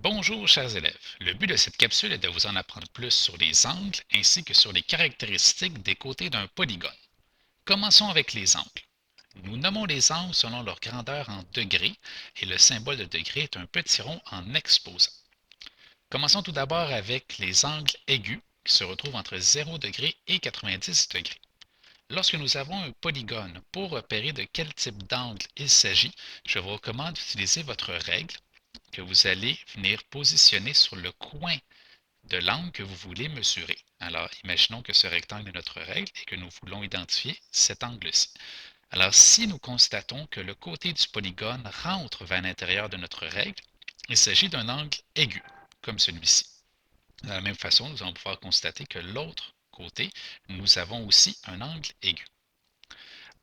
Bonjour chers élèves, le but de cette capsule est de vous en apprendre plus sur les angles ainsi que sur les caractéristiques des côtés d'un polygone. Commençons avec les angles. Nous nommons les angles selon leur grandeur en degrés et le symbole de degré est un petit rond en exposant. Commençons tout d'abord avec les angles aigus qui se retrouvent entre 0 degré et 90 degrés. Lorsque nous avons un polygone, pour repérer de quel type d'angle il s'agit, je vous recommande d'utiliser votre règle que vous allez venir positionner sur le coin de l'angle que vous voulez mesurer. Alors, imaginons que ce rectangle est notre règle et que nous voulons identifier cet angle-ci. Alors, si nous constatons que le côté du polygone rentre vers l'intérieur de notre règle, il s'agit d'un angle aigu, comme celui-ci. De la même façon, nous allons pouvoir constater que l'autre côté, nous avons aussi un angle aigu.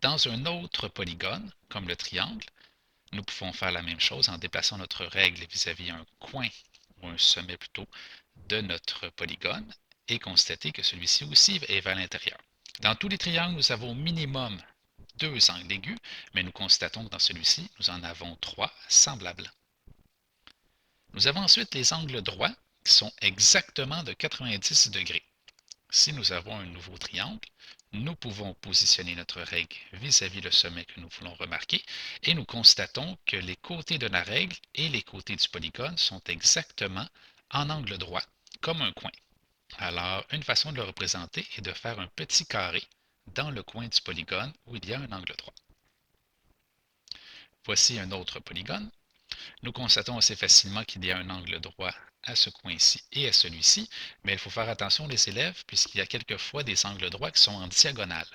Dans un autre polygone, comme le triangle, nous pouvons faire la même chose en déplaçant notre règle vis-à-vis un coin, ou un sommet plutôt, de notre polygone et constater que celui-ci aussi est vers l'intérieur. Dans tous les triangles, nous avons au minimum deux angles aigus, mais nous constatons que dans celui-ci, nous en avons trois semblables. Nous avons ensuite les angles droits qui sont exactement de 90 degrés. Si nous avons un nouveau triangle, nous pouvons positionner notre règle vis-à-vis le sommet que nous voulons remarquer et nous constatons que les côtés de la règle et les côtés du polygone sont exactement en angle droit, comme un coin. Alors, une façon de le représenter est de faire un petit carré dans le coin du polygone où il y a un angle droit. Voici un autre polygone. Nous constatons assez facilement qu'il y a un angle droit à ce coin-ci et à celui-ci, mais il faut faire attention les élèves puisqu'il y a quelquefois des angles droits qui sont en diagonale,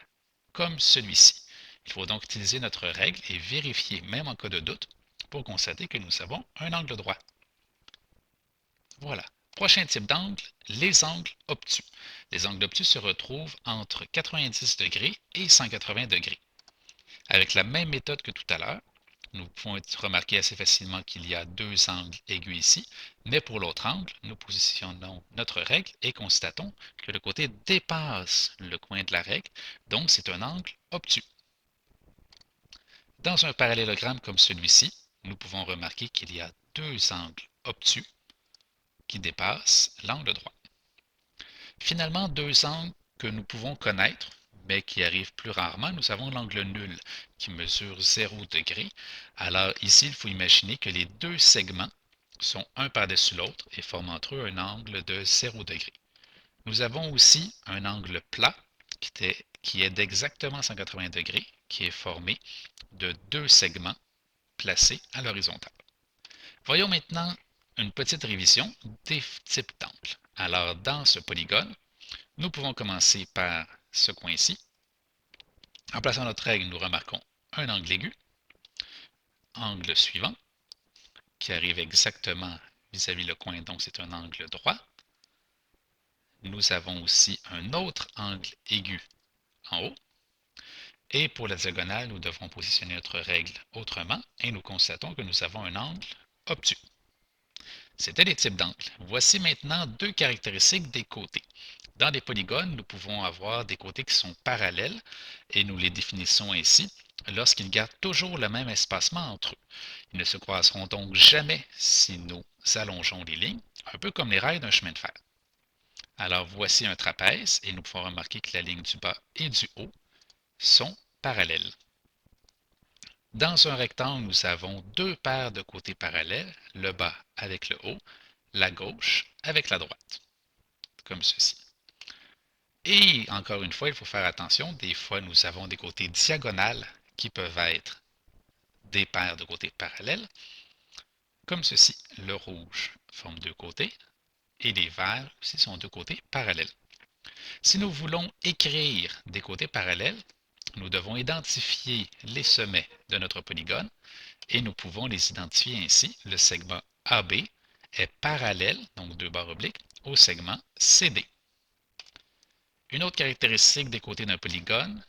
comme celui-ci. Il faut donc utiliser notre règle et vérifier, même en cas de doute, pour constater que nous avons un angle droit. Voilà. Prochain type d'angle, les angles obtus. Les angles obtus se retrouvent entre 90 degrés et 180 degrés. Avec la même méthode que tout à l'heure, nous pouvons remarquer assez facilement qu'il y a deux angles aigus ici, mais pour l'autre angle, nous positionnons notre règle et constatons que le côté dépasse le coin de la règle, donc c'est un angle obtus. Dans un parallélogramme comme celui-ci, nous pouvons remarquer qu'il y a deux angles obtus qui dépassent l'angle droit. Finalement, deux angles que nous pouvons connaître, mais qui arrivent plus rarement, nous avons l'angle nul qui mesure 0 degré. Alors ici, il faut imaginer que les deux segments sont un par-dessus l'autre et forment entre eux un angle de 0 degré. Nous avons aussi un angle plat qui est d'exactement 180 degrés, qui est formé de deux segments placés à l'horizontale. Voyons maintenant une petite révision des types d'angles. Alors, dans ce polygone, nous pouvons commencer par ce coin-ci. En plaçant notre règle, nous remarquons un angle aigu, angle suivant, qui arrive exactement vis-à-vis le coin, donc c'est un angle droit. Nous avons aussi un autre angle aigu en haut. Et pour la diagonale, nous devrons positionner notre règle autrement et nous constatons que nous avons un angle obtus. C'était les types d'angles. Voici maintenant deux caractéristiques des côtés. Dans les polygones, nous pouvons avoir des côtés qui sont parallèles et nous les définissons ainsi lorsqu'ils gardent toujours le même espacement entre eux. Ils ne se croiseront donc jamais si nous allongeons les lignes, un peu comme les rails d'un chemin de fer. Alors voici un trapèze et nous pouvons remarquer que la ligne du bas et du haut sont parallèles. Dans un rectangle, nous avons deux paires de côtés parallèles, le bas avec le haut, la gauche avec la droite, comme ceci. Et encore une fois, il faut faire attention, des fois nous avons des côtés diagonales qui peuvent être des paires de côtés parallèles, comme ceci. Le rouge forme deux côtés et les verts aussi sont deux côtés parallèles. Si nous voulons écrire des côtés parallèles, nous devons identifier les sommets de notre polygone et nous pouvons les identifier ainsi. Le segment AB est parallèle, donc deux barres obliques, au segment CD. Une autre caractéristique des côtés d'un polygone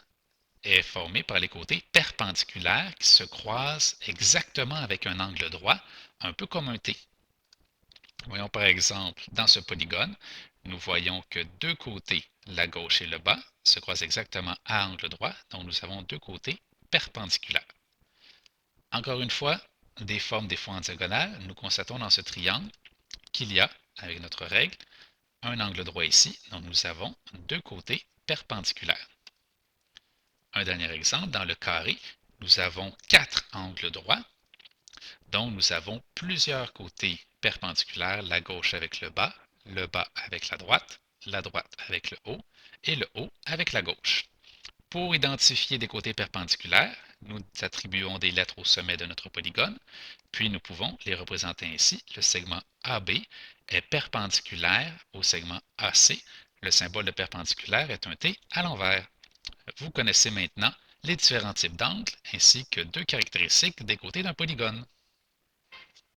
est formée par les côtés perpendiculaires qui se croisent exactement avec un angle droit, un peu comme un T. Voyons par exemple, dans ce polygone, nous voyons que deux côtés, la gauche et le bas, se croisent exactement à angle droit, donc nous avons deux côtés perpendiculaires. Encore une fois, des formes des fois en diagonale, nous constatons dans ce triangle qu'il y a, avec notre règle, un angle droit ici, donc nous avons deux côtés perpendiculaires. Un dernier exemple, dans le carré, nous avons quatre angles droits, donc nous avons plusieurs côtés perpendiculaires, la gauche avec le bas avec la droite avec le haut et le haut avec la gauche. Pour identifier des côtés perpendiculaires, nous attribuons des lettres au sommet de notre polygone, puis nous pouvons les représenter ainsi. Le segment AB est perpendiculaire au segment AC. Le symbole de perpendiculaire est un T à l'envers. Vous connaissez maintenant les différents types d'angles ainsi que deux caractéristiques des côtés d'un polygone.